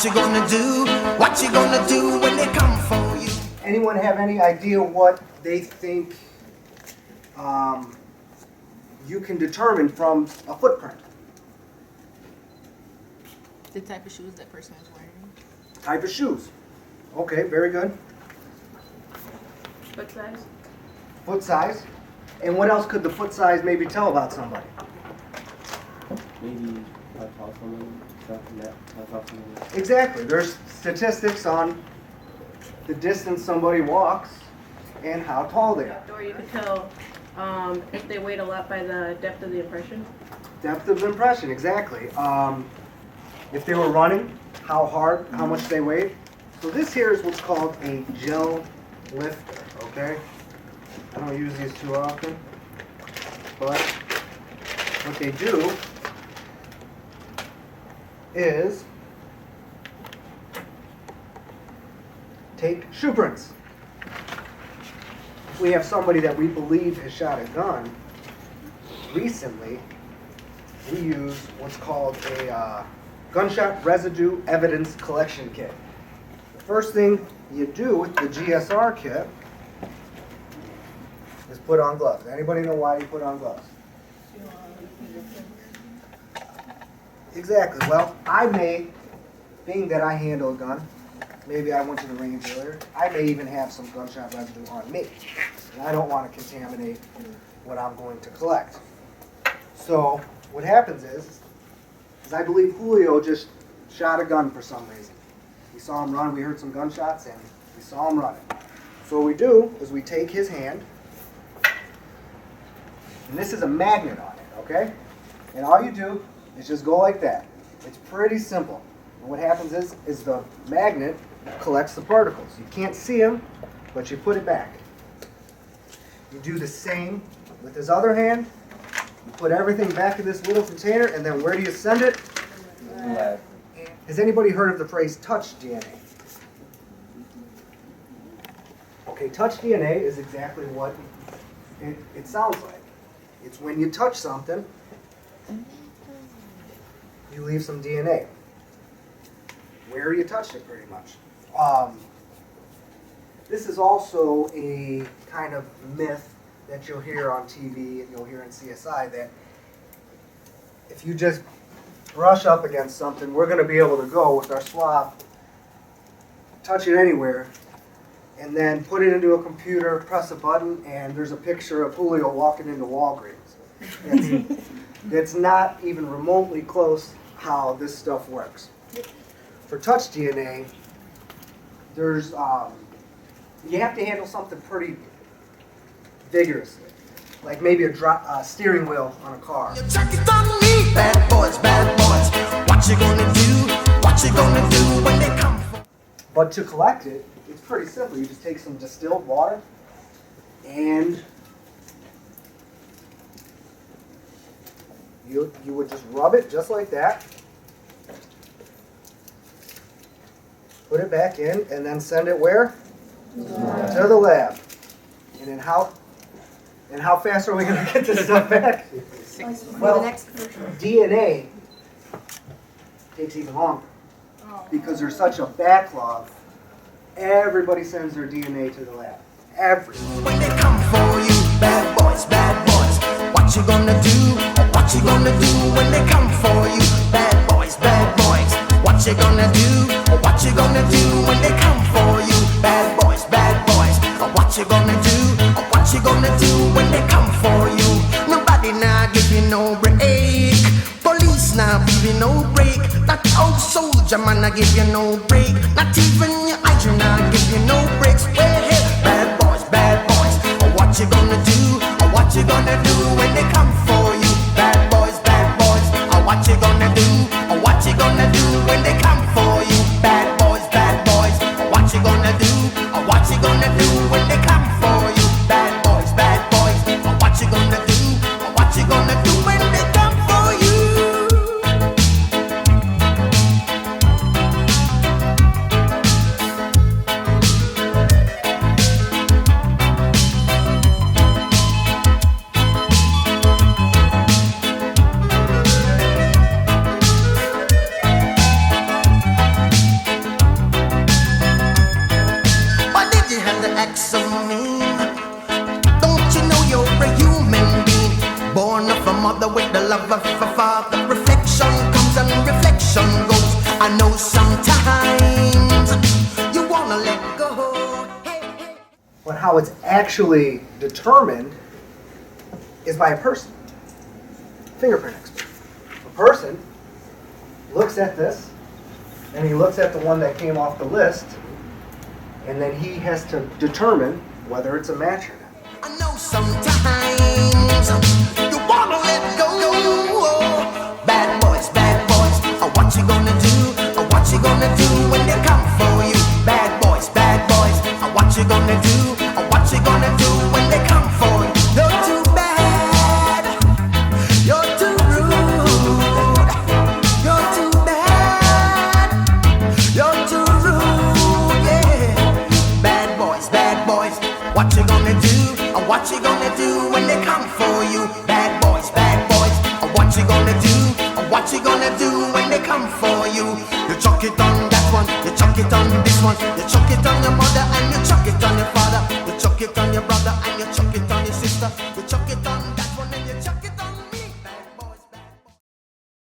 What you gonna do? What you gonna do when they come for you? Anyone have any idea what they think you can determine from a footprint? The type of shoes that person is wearing. Type of shoes. Okay, very good. Foot size. Foot size. And what else could the foot size maybe tell about somebody? Maybe how tall someone, stuff like that, how tall someone is. Exactly. There's statistics on the distance somebody walks and how tall they are. Or you could tell if they weighed a lot by the depth of the impression. Depth of impression, exactly. If they were running, how hard, how much they weighed. So this here is what's called a gel lifter, okay? I don't use these too often, but what they do is take shoe prints. If we have somebody that we believe has shot a gun recently, we use what's called a gunshot residue evidence collection kit. The first thing you do with the GSR kit is put on gloves. Anybody know why you put on gloves? Exactly. Well, I may, being that I handle a gun, maybe I went to the range earlier, I may even have some gunshot residue on me. And I don't want to contaminate what I'm going to collect. So what happens is I believe Julio just shot a gun for some reason. We saw him run, we heard some gunshots, and we saw him running. So what we do is we take his hand, and this is a magnet on it, okay? And all you do is just go like that. It's pretty simple. And what happens is the magnet collects the particles. You can't see them, but you put it back. You do the same with his other hand. You put everything back in this little container, and then where do you send it? Lab. Has anybody heard of the phrase touch DNA? Okay, touch DNA is exactly what it sounds like. It's when you touch something, you leave some DNA. Where you touched it, pretty much. This is also a kind of myth that you'll hear on TV and you'll hear in CSI, that if you just brush up against something, we're going to be able to go with our swab, touch it anywhere, and then put it into a computer, press a button, and there's a picture of Julio walking into Walgreens. It's not even remotely close how this stuff works. For touch DNA, there's you have to handle something pretty vigorously, like maybe a steering wheel on a car. You check it on me, bad boys, bad boys. What you gonna do? What you gonna do when they come for? But to collect it, it's pretty simple. You just take some distilled water and you would just rub it just like that. Put it back in and then send it where? To the lab. And then how fast are we going to get this stuff back? Well, DNA takes even longer because there's such a backlog. Everybody sends their DNA to the lab. Everyone. When they come for you, bad boys, bad boys. What you gonna do? What you gonna do when they come for you, bad boys, bad boys? What you gonna do? What you gonna do when they come for you, bad boys, bad boys? What you gonna do? What you gonna do when they come for you? Nobody now give you no break. Police now give you no break. That old soldier man I give you no break. Not even your eyes now give you no breaks. Well, hey, bad boys, bad boys. What you gonna do? What you gonna do when they come for you, bad boys, bad boys? What you gonna do? What you gonna do when they come for you, bad boys, bad boys? What you gonna do? What you gonna do when they come for you, bad boys, bad boys? What you gonna do? What you gonna do when they come for you? spark, reflection comes and reflection goes. I know sometimes you wanna let go. Hey, hey. But how it's actually determined is by a person. Fingerprint expert. A person looks at this, and he looks at the one that came off the list, and then he has to determine whether it's a match or not. I know sometimes you wanna let go. Bad boys, what you gonna do? What you gonna do when they come for you? Bad boys, what you gonna do? What you gonna do when they come for you? You're too bad, you're too rude, you're too bad, you're too rude, yeah. Bad boys, what you gonna do? What you gonna do when they come for you? Bad boys, what you gonna do? What you gonna do when they come for you? You chuck it on that one, you chuck it on this one, you chuck it on your mother and you chuck it on your father, you chuck it on your brother and you chuck it on your sister, you chuck it